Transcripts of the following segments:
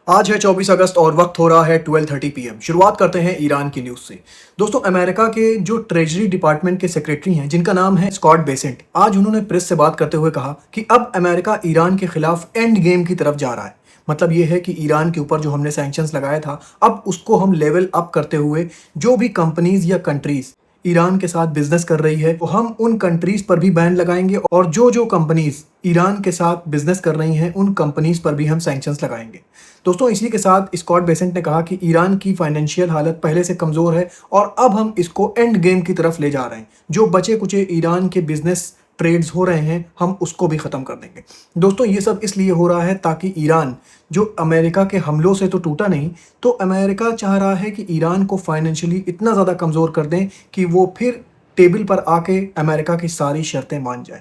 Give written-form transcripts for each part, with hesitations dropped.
आज है 24 अगस्त और वक्त हो रहा है 12:30 PM। शुरुआत करते हैं ईरान की न्यूज़ से। दोस्तों, अमेरिका के जो ट्रेजरी डिपार्टमेंट के सेक्रेटरी हैं, जिनका नाम है स्कॉट बेसेंट, आज उन्होंने प्रेस से बात करते हुए कहा कि अब अमेरिका ईरान के खिलाफ एंड गेम की तरफ जा रहा है। मतलब ये है कि ईरान के ऊपर जो हमने सैंक्शंस लगाया था, अब उसको हम लेवल अप करते हुए जो भी कंपनीज या कंट्रीज ईरान के साथ बिजनेस कर रही है, तो हम उन कंट्रीज पर भी बैन लगाएंगे और जो जो कंपनीज ईरान के साथ बिजनेस कर रही हैं, उन कंपनीज पर भी हम सैंक्शंस लगाएंगे। दोस्तों, इसी के साथ स्कॉट बेसेंट ने कहा कि ईरान की फाइनेंशियल हालत पहले से कमज़ोर है और अब हम इसको एंड गेम की तरफ ले जा रहे हैं। जो बचे कुचे ईरान के बिजनेस ट्रेड्स हो रहे हैं, हम उसको भी ख़त्म कर देंगे। दोस्तों, ये सब इसलिए हो रहा है ताकि ईरान जो अमेरिका के हमलों से तो टूटा नहीं, तो अमेरिका चाह रहा है कि ईरान को फाइनेंशियली इतना ज़्यादा कमज़ोर कर दें कि वो फिर टेबल पर आके अमेरिका की सारी शर्तें मान जाएं।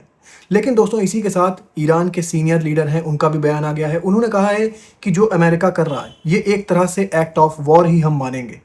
लेकिन दोस्तों, इसी के साथ ईरान के सीनियर लीडर हैं, उनका भी बयान आ गया है। उन्होंने कहा है कि जो अमेरिका कर रहा है, ये एक तरह से एक्ट ऑफ वॉर ही हम मानेंगे।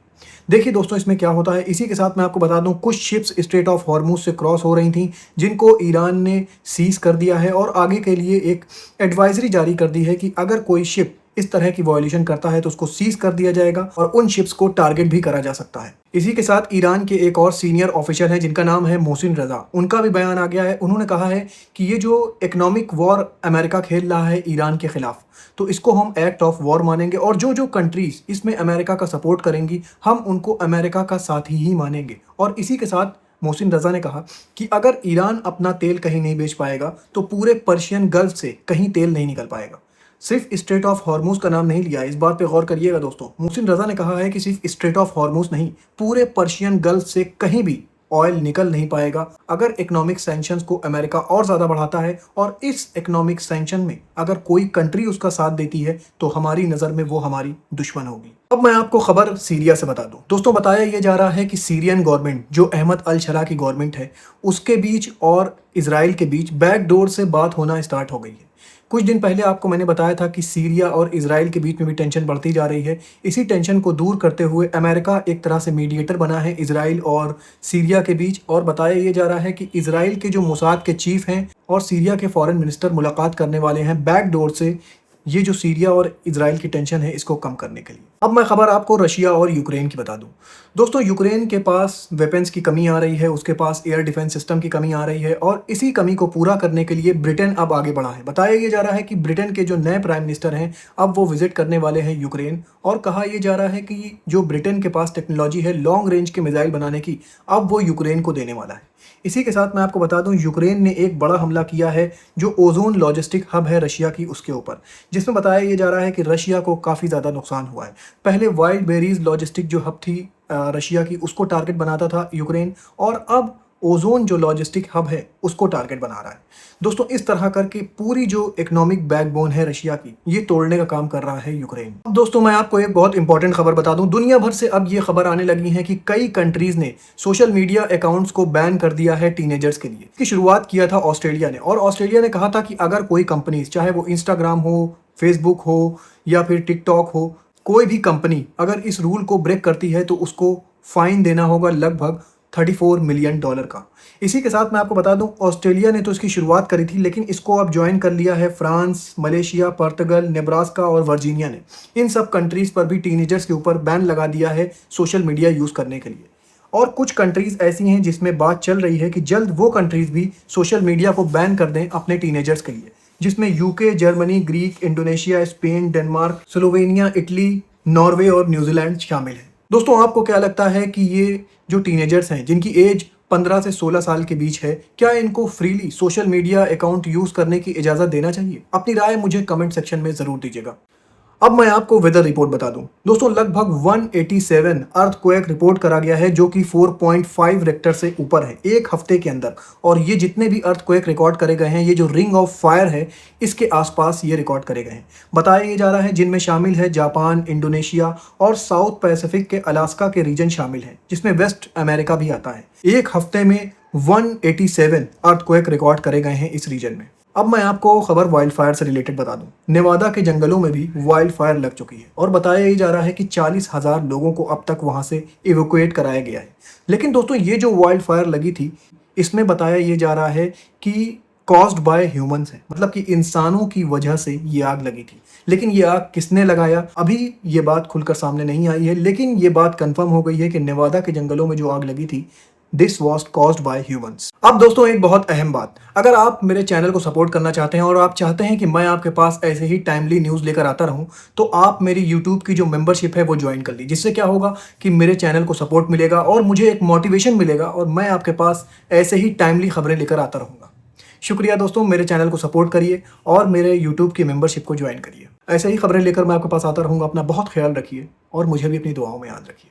देखिए दोस्तों, इसमें क्या होता है, इसी के साथ मैं आपको बता दूं, कुछ शिप्स स्ट्रेट ऑफ हॉर्मुज से क्रॉस हो रही थीं, जिनको ईरान ने सीज कर दिया है और आगे के लिए एक एडवाइजरी जारी कर दी है कि अगर कोई शिप इस तरह की वायोलेशन करता है तो उसको सीज कर दिया जाएगा और उन शिप्स को टारगेट भी करा जा सकता है। इसी के साथ ईरान के एक और सीनियर ऑफिसर हैं, जिनका नाम है मोहसिन रजा, उनका भी बयान आ गया है। उन्होंने कहा है कि ये जो इकोनॉमिक वॉर अमेरिका खेल रहा है ईरान के खिलाफ, तो इसको हम एक्ट ऑफ वॉर मानेंगे और जो जो कंट्रीज इसमें अमेरिका का सपोर्ट करेंगी, हम उनको अमेरिका का साथी ही मानेंगे। और इसी के साथ मोहसिन रजा ने कहा कि अगर ईरान अपना तेल कहीं नहीं बेच पाएगा तो पूरे पर्शियन गल्फ से कहीं तेल नहीं निकल पाएगा। सिर्फ स्ट्रेट ऑफ हॉर्मुज का नाम नहीं लिया, इस बात पे गौर करिएगा दोस्तों। मोहसिन रजा ने कहा है कि सिर्फ स्ट्रेट ऑफ हॉर्मुज नहीं, पूरे पर्शियन गल्फ से कहीं भी ऑयल निकल नहीं पाएगा अगर इकोनॉमिक सैंक्शंस को अमेरिका और ज़्यादा बढ़ाता है। और इस इकोनॉमिक सैंक्शन में अगर कोई कंट्री उसका साथ देती है तो हमारी नज़र में वो हमारी दुश्मन होगी। अब मैं आपको खबर सीरिया से बता दूं। दोस्तों, बताया ये जा रहा है कि सीरियन गवर्नमेंट, जो अहमद अल शरा की गवर्नमेंट है, उसके बीच और इजराइल के बीच बैकडोर से बात होना स्टार्ट हो गई है। कुछ दिन पहले आपको मैंने बताया था कि सीरिया और इजराइल के बीच में भी टेंशन बढ़ती जा रही है। इसी टेंशन को दूर करते हुए अमेरिका एक तरह से मीडिएटर बना है इजराइल और सीरिया के बीच। और बताया ये जा रहा है कि इजराइल के जो मोसाद के चीफ हैं और सीरिया के फॉरेन मिनिस्टर मुलाकात करने वाले हैं बैकडोर से, ये जो सीरिया और इजराइल की टेंशन है, इसको कम करने के लिए। अब मैं खबर आपको रशिया और यूक्रेन की बता दूं। दोस्तों, यूक्रेन के पास वेपन्स की कमी आ रही है, उसके पास एयर डिफेंस सिस्टम की कमी आ रही है और इसी कमी को पूरा करने के लिए ब्रिटेन अब आगे बढ़ा है। बताया ये जा रहा है कि ब्रिटेन के जो नए प्राइम मिनिस्टर हैं, अब वो विजिट करने वाले हैं यूक्रेन। और कहा यह जा रहा है कि जो ब्रिटेन के पास टेक्नोलॉजी है लॉन्ग रेंज के मिसाइल बनाने की, अब वो यूक्रेन को देने वाला है। इसी के साथ मैं आपको बता दूं, यूक्रेन ने एक बड़ा हमला किया है जो ओजोन लॉजिस्टिक हब है रशिया की, उसके ऊपर, जिसमें बताया ये जा रहा है कि रशिया को काफ़ी ज़्यादा नुकसान हुआ है। पहले वाइल्ड बेरीज लॉजिस्टिक जो हब थी रशिया की, उसको टारगेट बनाता था यूक्रेन, और अब ओजोन जो लॉजिस्टिक हब है उसको टारगेट बना रहा है। दोस्तों, इस तरह करके पूरी जो इकोनॉमिक बैकबोन है रशिया की, ये तोड़ने का काम कर रहा है यूक्रेन। अब दोस्तों, मैं आपको एक बहुत इंपॉर्टेंट खबर बता दूं। दुनिया भर से अब ये खबर आने लगी है कि कई कंट्रीज ने सोशल मीडिया अकाउंट्स को बैन कर दिया है टीनेजर्स के लिए। इसकी शुरुआत किया था ऑस्ट्रेलिया ने, और ऑस्ट्रेलिया ने कहा था कि अगर कोई कंपनीज, चाहे वो इंस्टाग्राम हो, फेसबुक हो या फिर टिकटॉक हो, कोई भी कंपनी अगर इस रूल को ब्रेक करती है तो उसको फाइन देना होगा लगभग $34 मिलियन का। इसी के साथ मैं आपको बता दूं, ऑस्ट्रेलिया ने तो इसकी शुरुआत करी थी, लेकिन इसको अब ज्वाइन कर लिया है फ्रांस, मलेशिया, पुर्तगाल, नेब्रास्का और वर्जीनिया ने। इन सब कंट्रीज़ पर भी टीनेजर्स के ऊपर बैन लगा दिया है सोशल मीडिया यूज़ करने के लिए। और कुछ कंट्रीज़ ऐसी हैं जिसमें बात चल रही है कि जल्द वो कंट्रीज़ भी सोशल मीडिया को बैन कर दें अपने टीनेजर्स के लिए, जिसमें UK, Germany, Greek, Indonesia, Spain, Denmark, Slovenia, Italy, Norway और न्यूजीलैंड शामिल हैं। दोस्तों, आपको क्या लगता है कि ये जो टीनेजर्स हैं, जिनकी एज 15 से 16 साल के बीच है, क्या इनको freely social media account use करने की इजाज़त देना चाहिए? अपनी राय मुझे कमेंट सेक्शन में ज़रूर दीजिएगा। अब मैं आपको वेदर रिपोर्ट बता दूं। दोस्तों, लगभग 187 अर्थक्वेक रिपोर्ट करा गया है, जो कि 4.5 रेक्टर से ऊपर है एक हफ्ते के अंदर। और ये जितने भी अर्थक्वेक रिकॉर्ड करे गए हैं, ये जो रिंग ऑफ फायर है, इसके आसपास ये रिकॉर्ड करे गए हैं। बताया ये जा रहा है जिनमें शामिल है जापान, इंडोनेशिया और साउथ पैसिफिक के अलास्का के रीजन शामिल हैं, जिसमें वेस्ट अमेरिका भी आता है। एक हफ्ते में 187 अर्थक्वेक रिकॉर्ड करे गए हैं इस रीजन में। अब मैं आपको खबर वाइल्ड फायर से रिलेटेड बता दूं। नेवादा के जंगलों में भी वाइल्ड फायर लग चुकी है और बताया ये जा रहा है कि 40,000 लोगों को अब तक वहां से इवैक्यूएट कराया गया है। लेकिन दोस्तों, ये जो वाइल्ड फायर लगी थी, इसमें बताया ये जा रहा है कि कॉज्ड बाय ह्यूमंस है, मतलब कि इंसानों की वजह से ये आग लगी थी। लेकिन ये आग किसने लगाया, अभी ये बात खुलकर सामने नहीं आई है, लेकिन ये बात कंफर्म हो गई है कि नेवादा के जंगलों में जो आग लगी थी, this was caused by humans. अब दोस्तों एक बहुत अहम बात, अगर आप मेरे चैनल को सपोर्ट करना चाहते हैं और आप चाहते हैं कि मैं आपके पास ऐसे ही टाइमली न्यूज़ लेकर आता रहूं, तो आप मेरी यूट्यूब की जो मेंबरशिप है वो ज्वाइन कर लीजिए। जिससे क्या होगा कि मेरे चैनल को सपोर्ट मिलेगा और मुझे एक मोटिवेशन मिलेगा और मैं आपके पास ऐसे ही टाइमली खबरें लेकर आता रहूँगा। शुक्रिया दोस्तों, मेरे चैनल को सपोर्ट करिए और मेरे यूट्यूब की मेंबरशिप को ज्वाइन करिए। ऐसे ही खबरें लेकर मैं आपके पास आता रहूँगा। अपना बहुत ख्याल रखिए और मुझे भी अपनी दुआओं में याद रखिए।